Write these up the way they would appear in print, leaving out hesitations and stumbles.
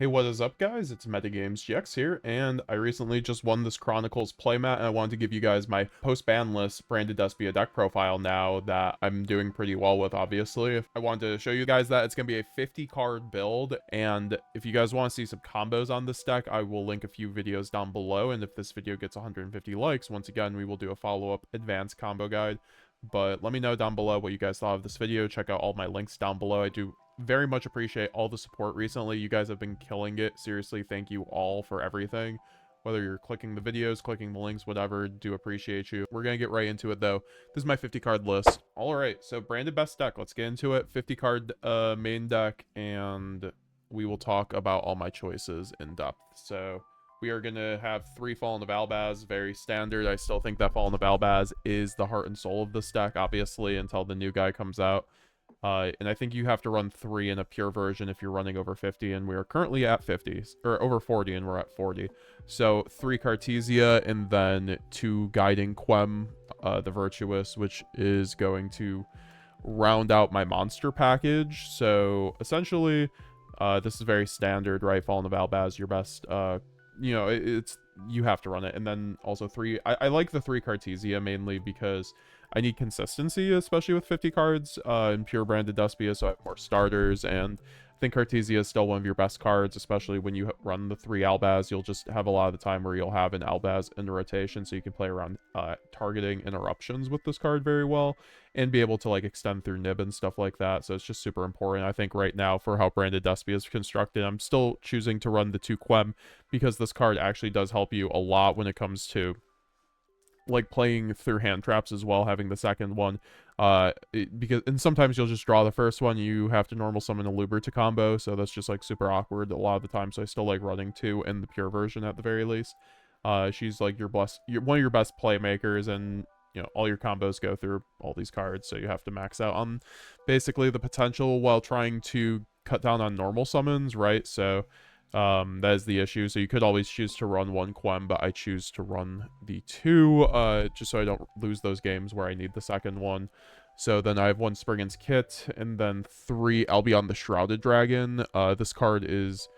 Hey, what is up, guys? It's Metagames GX here, and I recently just won this Chronicles playmat, and I wanted to give you guys my post-Banlist Branded Despia deck profile now that I'm doing pretty well with, obviously. I wanted to show you guys that it's going to be a 50-card build, and if you guys want to see some combos on this deck, I will link a few videos down below, and if this video gets 150 likes, once again, we will do a follow-up advanced combo guide. But let me know down below what you guys thought of this video. Check out all my links down below. I do very much appreciate all the support recently. You guys have been killing it. Seriously, thank you all for everything. Whether you're clicking the videos, clicking the links, whatever, do appreciate you. We're going to get right into it, though. This is my 50-card list. All right, so branded best deck. Let's get into it. 50-card main deck, and we will talk about all my choices in depth. So we are going to have 3 Fallen of Albaz, very standard. I still think that Fallen of Albaz is the heart and soul of this deck, obviously, until the new guy comes out. And I think you have to run 3 in a pure version if you're running over 50, and we are currently at 50, or over 40, and we're at 40. So 3 Cartesia, and then 2 Guiding Quem, the Virtuous, which is going to round out my monster package. So essentially, this is very standard, right? Fallen of Albaz, your best, it's you have to run it. And then also 3, I like the 3 Cartesia mainly because I need consistency, especially with 50 cards in pure branded Despia, so I have more starters, and I think Cartesia is still one of your best cards, especially when you run the 3 Albaz. You'll just have a lot of the time where you'll have an Albaz in rotation, so you can play around targeting interruptions with this card very well, and be able to like extend through Nib and stuff like that, so it's just super important. I think right now, for how branded Despia is constructed, I'm still choosing to run the 2 Quem, because this card actually does help you a lot when it comes to like playing through hand traps as well, having the second one, and sometimes you'll just draw the first one. You have to normal summon a Luber to combo, so that's just like super awkward a lot of the time. So I still like running 2 in the pure version at the very least. She's like one of your best playmakers, and you know all your combos go through all these cards, so you have to max out on basically the potential while trying to cut down on normal summons, right? So that is the issue. So you could always choose to run 1 Quem, but I choose to run the 2 just so I don't lose those games where I need the second one. So then I have 1 Spriggan's Kit, and then 3 Albion the Shrouded Dragon. This card is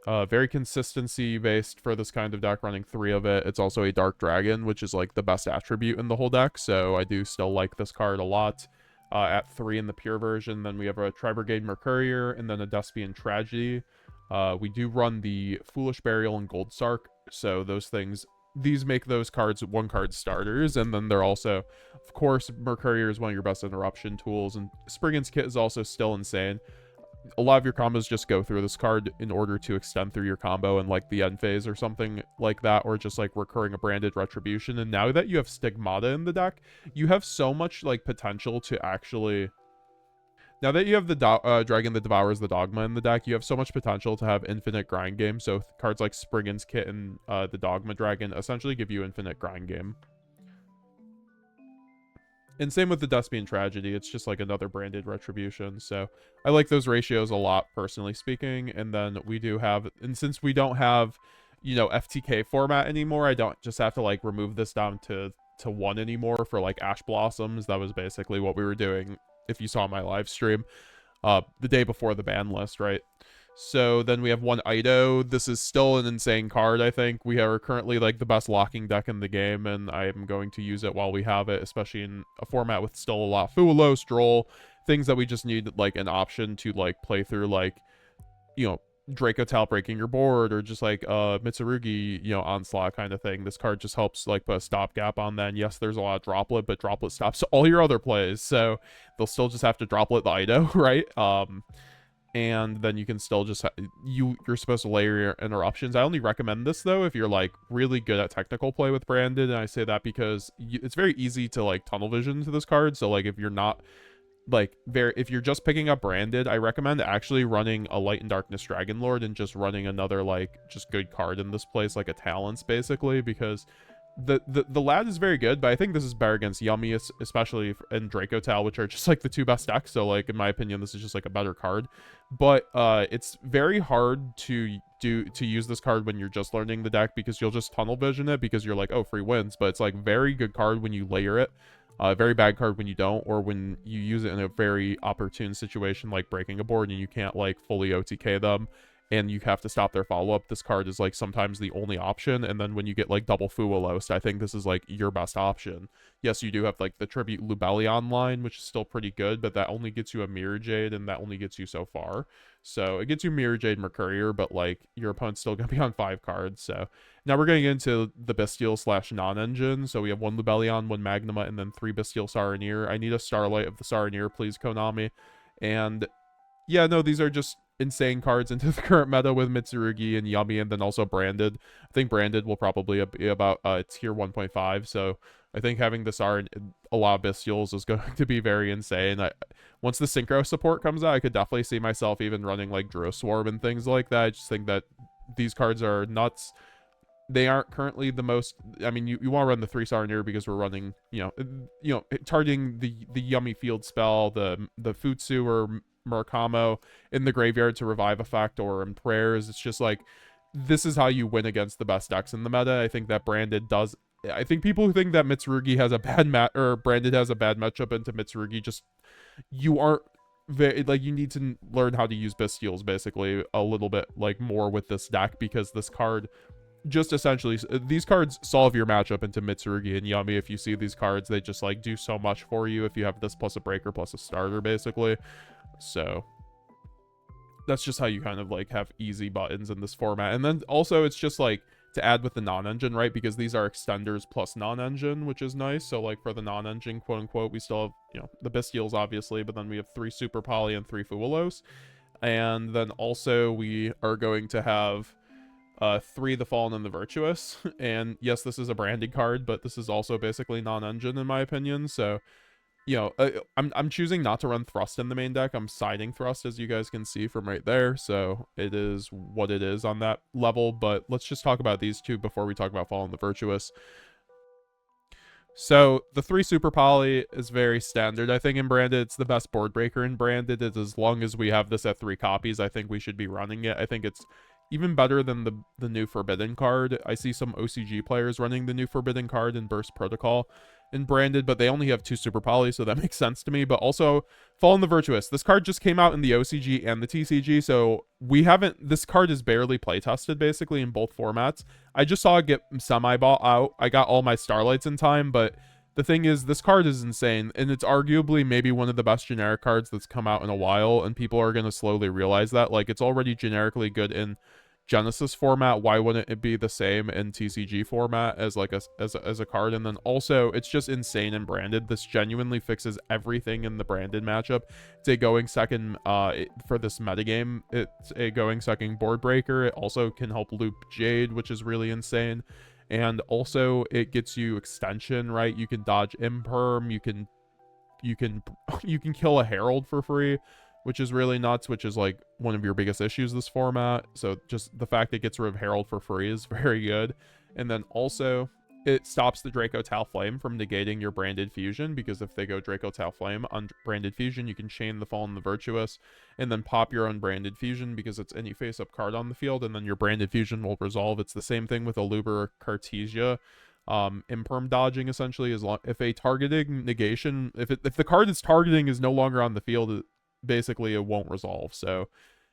very consistency based for this kind of deck, running 3 of it. It's also a Dark Dragon, which is like the best attribute in the whole deck, so I do still like this card a lot. At 3 in the pure version, then we have a Tri-Brigade Mercourier, and then a Despian Tragedy. We do run the Foolish Burial and Gold Sark, so these make those cards 1-card starters, and then they're also, of course, Mercourier is one of your best interruption tools, and Spriggan's Kit is also still insane. A lot of your combos just go through this card in order to extend through your combo in like the end phase or something like that, or just like recurring a branded retribution. And now that you have Stigmata in the deck, you have so much like potential to actually... Now that you have the Dragon that Devours the Dogma in the deck, you have so much potential to have infinite grind game. So cards like Spriggan's Kit and the Dogma Dragon essentially give you infinite grind game. And same with the Despian Tragedy. It's just like another branded retribution. So I like those ratios a lot, personally speaking. And then we do have, and since we don't have, you know, FTK format anymore, I don't just have to like remove this down to 1 anymore for like Ash Blossoms. That was basically what we were doing if you saw my live stream the day before the ban list, right? So then we have 1 Ido. This is still an insane card, I think. We are currently like the best locking deck in the game, and I am going to use it while we have it, especially in a format with still a lot Fulos, Droll, things that we just need like an option to like play through, like, you know, Draco Tal breaking your board, or just like Mitsurugi, you know, onslaught kind of thing. This card just helps like put a stopgap on that. And yes, there's a lot of droplet, but droplet stops all your other plays, so they'll still just have to droplet the Ido, right? And then you can still just you're supposed to layer your interruptions. I only recommend this though if you're like really good at technical play with branded, and I say that because it's very easy to like tunnel vision to this card. So like if you're not like if you're just picking up branded, I recommend actually running a Light and Darkness Dragon Lord and just running another like just good card in this place, like a Talents basically, because the lad is very good, but I think this is better against Yummy, especially in Draco Tal, which are just like the 2 best decks. So like in my opinion, this is just like a better card. But it's very hard to use this card when you're just learning the deck, because you'll just tunnel vision it because you're like, oh, free wins. But it's like very good card when you layer it. Very bad card when you don't, or when you use it in a very opportune situation like breaking a board and you can't like fully OTK them, and you have to stop their follow-up, this card is like sometimes the only option. And then when you get like double Fuwalos, I think this is like your best option. Yes, you do have like the Tribute Lubellion line, which is still pretty good, but that only gets you a Mirror Jade, and that only gets you so far. So it gets you Mirror Jade Mercurier, but like your opponent's still gonna be on 5 cards. So now we're getting into the Bestial / non-engine. So we have 1 Lubellion, 1 Magnema, and then 3 Bestial Saronir. I need a Starlight of the Saronir, please, Konami. And yeah, no, these are just insane cards into the current meta with Mitsurugi and Yummy, and then also Branded. I think Branded will probably be about tier 1.5, so I think having the Sar and a lot of Bestials is going to be very insane. Once the Synchro support comes out, I could definitely see myself even running like Droswarm and things like that. I just think that these cards are nuts. They aren't currently the most. I mean, you want to run the 3 Saronir because we're running, targeting the Yummy Field spell, the Futsu or Murakamo in the graveyard to revive effect, or in prayers. It's just like, this is how you win against the best decks in the meta. I think that Branded does. I think people who think that Mitsurugi has a bad or Branded has a bad matchup into Mitsurugi, just, you aren't very, like, you need to learn how to use Bestials basically a little bit like more with this deck, because this card just essentially, these cards solve your matchup into Mitsurugi and Yummy. If you see these cards, they just like do so much for you if you have this plus a breaker plus a starter basically. So that's just how you kind of like have easy buttons in this format. And then also it's just like to add with the non-engine, right? Because these are extenders plus non-engine, which is nice. So like for the non-engine, quote unquote, we still have, the Bestials obviously, but then we have 3 Super Poly and 3 Fuwalos. And then also we are going to have 3 The Fallen and the Virtuous. And yes, this is a branded card, but this is also basically non-engine in my opinion. So I'm choosing not to run Thrust in the main deck. I'm siding Thrust, as you guys can see from right there. So it is what it is on that level. But let's just talk about these two before we talk about Fallen the Virtuous. So the 3 Super Poly is very standard. I think in Branded, it's the best board breaker in Branded. It's, as long as we have this at 3 copies, I think we should be running it. I think it's even better than the new Forbidden card. I see some OCG players running the new Forbidden card in Burst Protocol in Branded, but they only have 2 Super Poly, so that makes sense to me. But also, Fallen the Virtuous. This card just came out in the OCG and the TCG, so this card is barely playtested, basically, in both formats. I just saw it get semi-bought out. I got all my Starlights in time, but the thing is, this card is insane, and it's arguably maybe one of the best generic cards that's come out in a while, and people are going to slowly realize that. Like, it's already generically good in Genesis format. Why wouldn't it be the same in TCG format as like as a card? And then also, it's just insane in Branded. This genuinely fixes everything in the Branded matchup. It's a going second for this metagame. It's a going second board breaker. It also can help loop Jade, which is really insane. And also it gets you extension, right? You can dodge Imperm, you can kill a Herald for free, which is really nuts, which is like one of your biggest issues this format. So just the fact it gets rid of Herald for free is very good. And then also it stops the Draco Talflame from negating your Branded Fusion, because if they go Draco Talflame on Branded Fusion, you can chain the Fallen the Virtuous and then pop your own Branded Fusion because it's any face-up card on the field, and then your Branded Fusion will resolve. It's the same thing with Aluber or Cartesia. Imperm dodging essentially, if a targeting negation, if the card it's targeting is no longer on the field, basically it won't resolve. So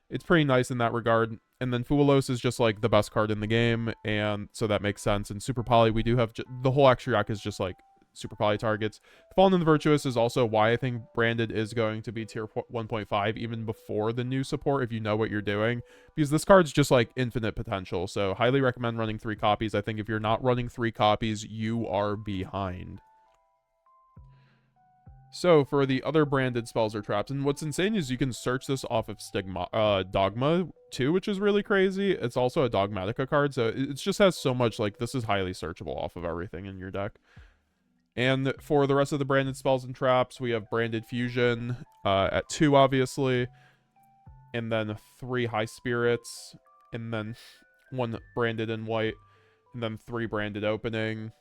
it's pretty nice in that regard. And then Fuwalos is just like the best card in the game, and so that makes sense. And Super Poly, we do have the whole extra deck is just like Super Poly targets. Fallen and the Virtuous is also why I think Branded is going to be tier 1.5 even before the new support, if you know what you're doing, because this card's just like infinite potential. So highly recommend running 3 copies. I think if you're not running 3 copies, you are behind. So for the other branded spells or traps, and what's insane is you can search this off of Dogma too, which is really crazy. It's also a Dogmatica card, so it just has so much, like, this is highly searchable off of everything in your deck. And for the rest of the branded spells and traps, we have Branded Fusion at 2, obviously, and then 3 High Spirits, and then 1 Branded in white, and then 3 Branded Opening,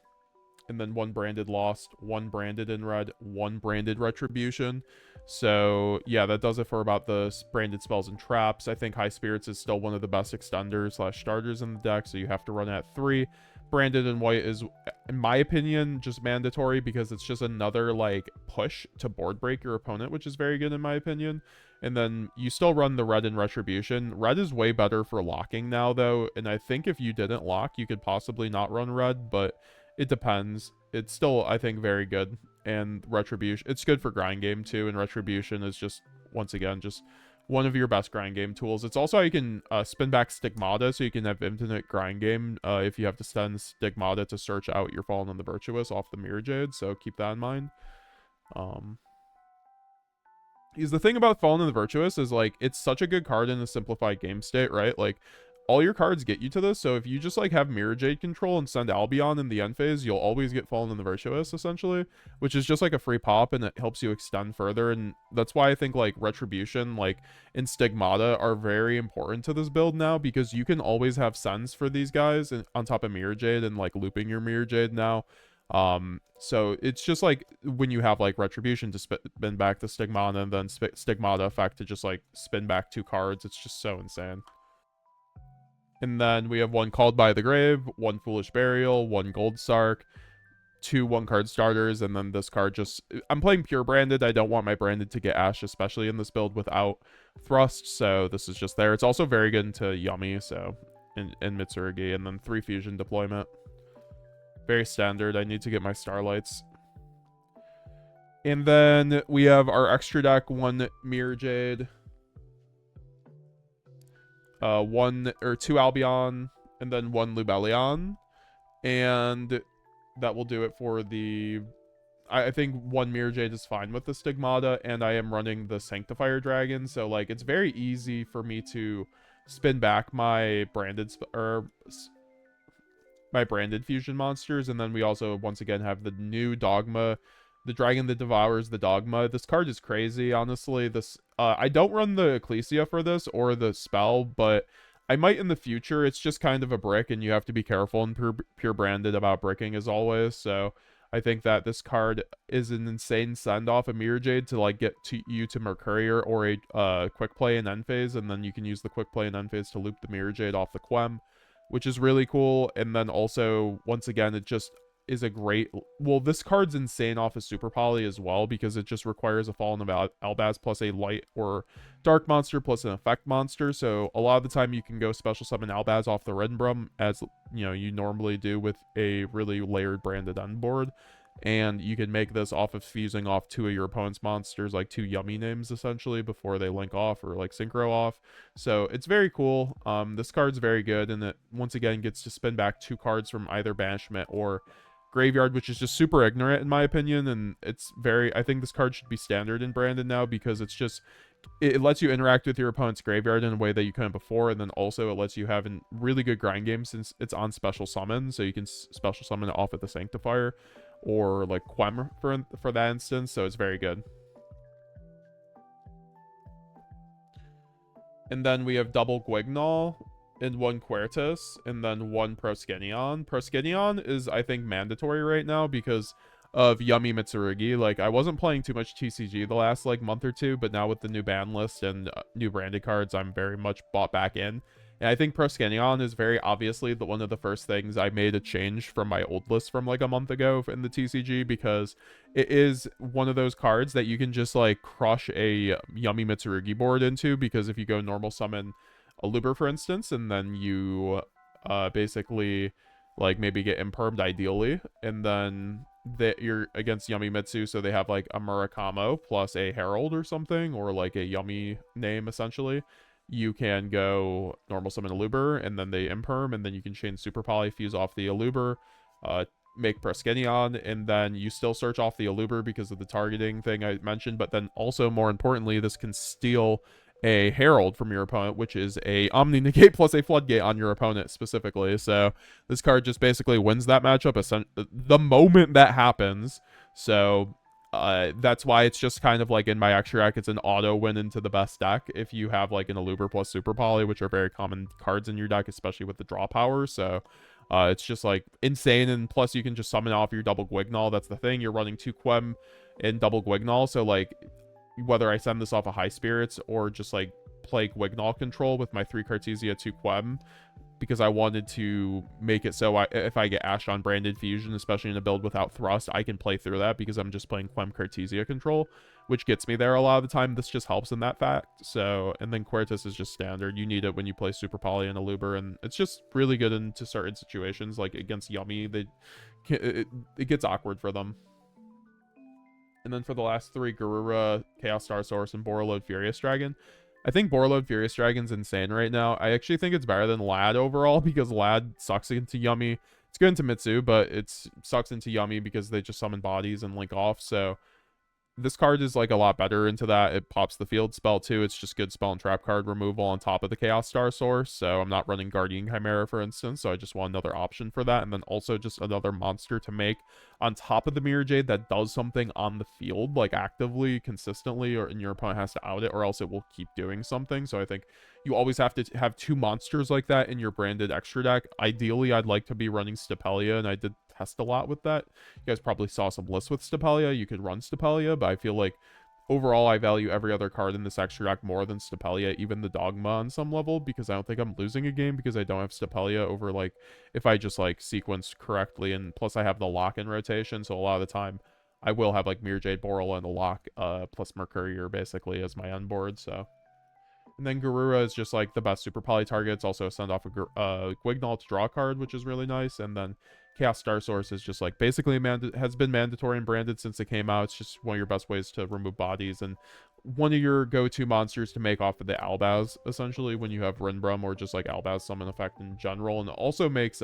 and then 1 branded lost, 1 branded in red, 1 branded retribution. So yeah, that does it for about the branded spells and traps. I think High Spirits is still one of the best extenders / starters in the deck, so you have to run at 3. Branded in white is, in my opinion, just mandatory because it's just another like push to board break your opponent, which is very good in my opinion. And then you still run the red in retribution. Red is way better for locking now though, and I think if you didn't lock, you could possibly not run red, but it depends. It's still, I think, very good. And retribution, it's good for grind game too, and retribution is just, once again, just one of your best grind game tools. It's also how you can spin back Stigmata, so you can have infinite grind game if you have to send Stigmata to search out your Fallen on the Virtuous off the Mirror Jade, so keep that in mind. Because the thing about Fallen on the Virtuous is, like, it's such a good card in a simplified game state, right? Like, all your cards get you to this, so if you just, like, have Mirror Jade control and send Albion in the end phase, you'll always get Fallen in the Virtuous, essentially, which is just, like, a free pop, and it helps you extend further, and that's why I think, like, Retribution, like, and Stigmata are very important to this build now, because you can always have sends for these guys on top of Mirror Jade and, like, looping your Mirror Jade now. So it's just, like, when you have, like, Retribution to spin back the Stigmata, and then Stigmata effect to just, like, spin back 2 cards, it's just so insane. And then we have 1 Called by the Grave, 1 Foolish Burial, 1 Gold Sark, 2 1-card starters, and then this card just... I'm playing pure Branded. I don't want my Branded to get Ash, especially in this build without Thrust, so this is just there. It's also very good into Yummy, so... in Mitsurugi, and then 3 Fusion deployment. Very standard. I need to get my Starlights. And then we have our extra deck, 1 Mirror Jade... 1 or 2 Albion, and then 1 Lubellion, and that will do it for the... I think 1 Mirror Jade is fine with the Stigmata, and I am running the Sanctifier Dragon, so, like, it's very easy for me to spin back my branded fusion monsters, and then we also once again have the new Dogma, the Dragon that Devours the Dogma. This card is crazy, honestly. This I don't run the Ecclesia for this or the spell, but I might in the future. It's just kind of a brick, and you have to be careful and pure branded about bricking as always. So I think that this card is an insane send-off of Mirror Jade to, like, get you to Mercurier or a quick play in end phase, and then you can use the quick play in end phase to loop the Mirror Jade off the Quem, which is really cool. And then also, once again, it just is a great... Well, this card's insane off of Super Poly as well, because it just requires a Fallen of Albaz plus a light or dark monster plus an effect monster. So a lot of the time you can go special summon Albaz off the Reddenbrum, as you know you normally do with a really layered branded end board, and you can make this off of fusing off 2 of your opponent's monsters, like 2 yummy names essentially, before they link off or like synchro off. So it's very cool. This card's very good, and it once again gets to spin back 2 cards from either banishment or graveyard, which is just super ignorant in my opinion. And it's very... I think this card should be standard in Brandon now, because it's just... it lets you interact with your opponent's graveyard in a way that you couldn't before, and then also it lets you have a really good grind game since it's on special summon, so you can special summon it off at the Sanctifier or like Quem for that instance, so it's very good. And then we have double Guignol and 1 Quertus, and then 1 Proskenion. Proskenion is, I think, mandatory right now because of Yummy Mitsurugi. Like, I wasn't playing too much TCG the last, like, month or two, but now with the new ban list and new branded cards, I'm very much bought back in. And I think Proskenion is very obviously one of the first things I made a change from my old list from, like, a month ago in the TCG, because it is one of those cards that you can just, like, crush a Yummy Mitsurugi board into, because if you go normal summon a Luber, for instance, and then you basically, like, maybe get impermed ideally, and then you're against Yummy Mitsu, so they have, like, a Murakamo plus a Herald or something, or, like, a Yummy name, essentially. You can go normal summon a Luber, and then they imperm, and then you can chain Super Poly, fuse off the Aluber, make Proskenion, and then you still search off the Aluber because of the targeting thing I mentioned, but then also, more importantly, this can steal a Herald from your opponent, which is a Omni Negate plus a Floodgate on your opponent specifically. So this card just basically wins that matchup the moment that happens. So that's why it's just kind of like in my extra deck, it's an auto win into the best deck if you have like an Aluber plus Super Poly, which are very common cards in your deck, especially with the draw power. So It's just like insane, and plus you can just summon off your double Gwignall. That's the thing. You're running 2 Quem in double Gwignall, so like whether I send this off a High Spirits or just like play Gwignall control with my 3 Cartesia 2 Quem, because I wanted to make it so if I get Ashed on Branded Fusion, especially in a build without Thrust, I can play through that because I'm just playing Quem Cartesia control, which gets me there a lot of the time. This just helps in that fact. So, and then Quertus is just standard. You need it when you play Super Poly and Aluber, and it's just really good into certain situations, like against Yummy. It gets awkward for them. And then for the last 3, Garura, Chaos Star Source, and Borreload Furious Dragon. I think Borreload Furious Dragon's insane right now. I actually think it's better than Lad overall because Lad sucks into Yummy. It's good into Mitsu, but it sucks into Yummy because they just summon bodies and link off. So this card is like a lot better into that. It pops the field spell too. It's just good spell and trap card removal on top of the Chaos Star Source. So I'm not running Guardian Chimera, for instance. So I just want another option for that. And then also just another monster to make on top of the Mirror Jade that does something on the field, like actively, consistently, and your opponent has to out it, or else it will keep doing something. So I think you always have to have 2 monsters like that in your branded extra deck. Ideally, I'd like to be running Stapelia, and I did test a lot with that. You guys probably saw some lists with Stapelia. You could run Stapelia, but I feel like overall I value every other card in this extra deck more than Stapelia, even the Dogma on some level, because I don't think I'm losing a game because I don't have Stapelia over, like, if I just like sequence correctly, and plus I have the lock-in rotation, so a lot of the time I will have like Mirror Jade, Boral, and a lock plus Mercurier basically as my end board. So, and then Garura is just like the best Super Poly target. It's also a send off a Gwignall to draw a card, which is really nice. And then Chaos Star Source is just like basically has been mandatory and branded since it came out. It's just one of your best ways to remove bodies and one of your go-to monsters to make off of the Albaz, essentially, when you have Rinbrum or just like Albaz summon effect in general. And it also makes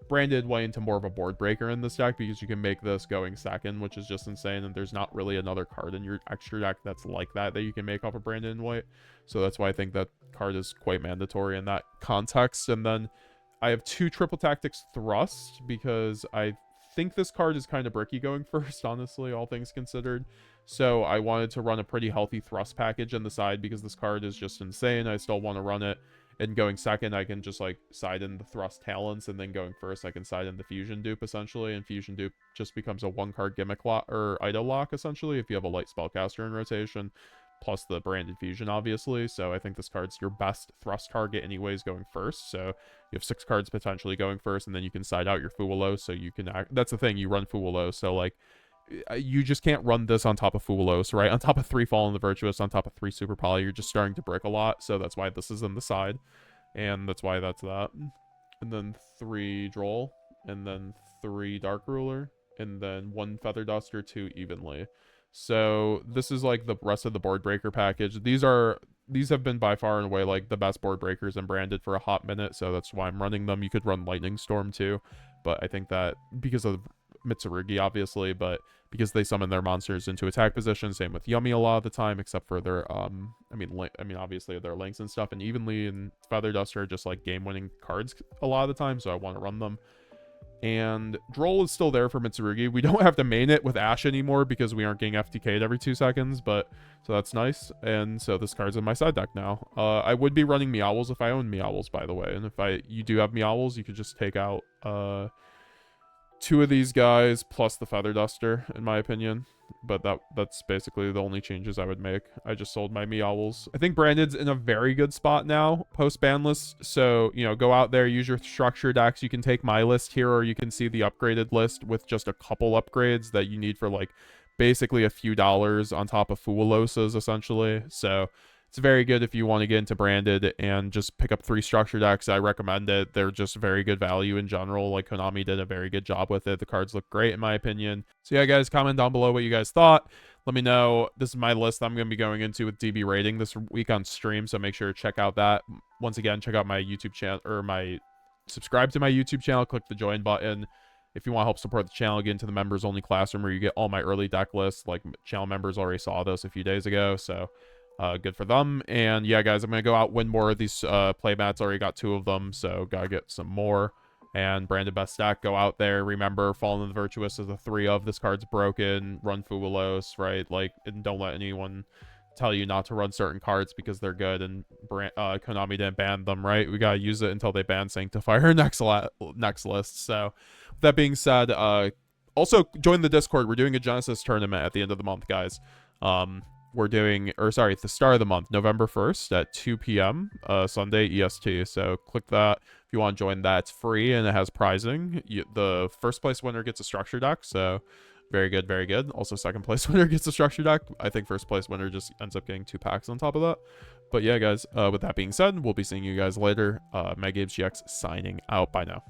branded way into more of a board breaker in this deck because you can make this going second, which is just insane. And there's not really another card in your extra deck that's like that you can make off of branded and white. So that's why I think that card is quite mandatory in that context. And then I have 2 Triple Tactics Thrust because I think this card is kind of bricky going first, honestly, all things considered. So I wanted to run a pretty healthy Thrust package on the side because this card is just insane. I still want to run it. And going second, I can just like side in the Thrust Talents, and then going first, I can side in the Fusion Dupe, essentially. And Fusion Dupe just becomes a 1-card gimmick lock or idle lock, essentially, if you have a light spellcaster in rotation, plus the branded fusion, obviously. So I think this card's your best thrust target anyways going first. So you have 6 cards potentially going first, and then you can side out your Fuwalo, so you can act. That's the thing, you run Fuwalo, so like you just can't run this on top of Fuwalos, right? On top of 3 Fallen the Virtuous, on top of 3 Super Poly, you're just starting to brick a lot. So that's why this is in the side, and that's why that's that. And then 3 Droll, and then 3 Dark Ruler, and then 1 Feather Duster, 2 Evenly. So this is like the rest of the board breaker package. These have been by far and away like the best board breakers and branded for a hot minute, so that's why I'm running them. You could run Lightning Storm too, but I think that because of Mitsurugi, obviously, but because they summon their monsters into attack position, same with Yummy a lot of the time, except for their I mean obviously their links and stuff, and Evenly and Feather Duster are just like game-winning cards a lot of the time, so I want to run them. And Droll is still there for Mitsurugi. We don't have to main it with Ash anymore because we aren't getting FTK'd every 2 seconds, but so that's nice. And so this card's in my side deck now. I would be running Meowls if I owned Meowls, by the way. And if you do have Meowls, you could just take out 2 of these guys plus the Feather Duster, in my opinion. But that's basically the only changes I would make. I just sold my Meowls. I think Branded's in a very good spot now, post Banlist. So, you know, go out there, use your structure decks. You can take my list here, or you can see the upgraded list with just a couple upgrades that you need for, like, basically a few dollars on top of Fuwalosas, essentially. So it's very good if you want to get into Branded and just pick up 3 structure decks. I recommend it. They're just very good value in general. Like, Konami did a very good job with it. The cards look great, in my opinion. So yeah, guys, comment down below what you guys thought. Let me know. This is my list I'm going to be going into with DB rating this week on stream, so make sure to check out that. Once again, check out my YouTube channel, or subscribe to my YouTube channel. Click the join button. If you want to help support the channel, get into the members only classroom where you get all my early deck lists. Like, channel members already saw those a few days ago, so good for them. And yeah, guys, I'm gonna go out, win more of these playmats. Already got 2 of them, so gotta get some more. And Branded best stack, go out there. Remember, Fallen the Virtuous is a 3 of. This card's broken. Run Fuwalos, right? Like, and don't let anyone tell you not to run certain cards because they're good and Konami didn't ban them, right? We gotta use it until they ban Sanctifier next list. So with that being said, also join the Discord. We're doing a Genesis tournament at the end of the month, guys. We're doing, or sorry, at the start of the month, November 1st at 2 p.m. Sunday EST. So click that if you want to join that. It's free and it has prizing. The first place winner gets a structure deck, so very good, very good. Also, second place winner gets a structure deck. I think first place winner just ends up getting 2 packs on top of that. But yeah, guys, with that being said, we'll be seeing you guys later. MegaGamesGX signing out. Bye now.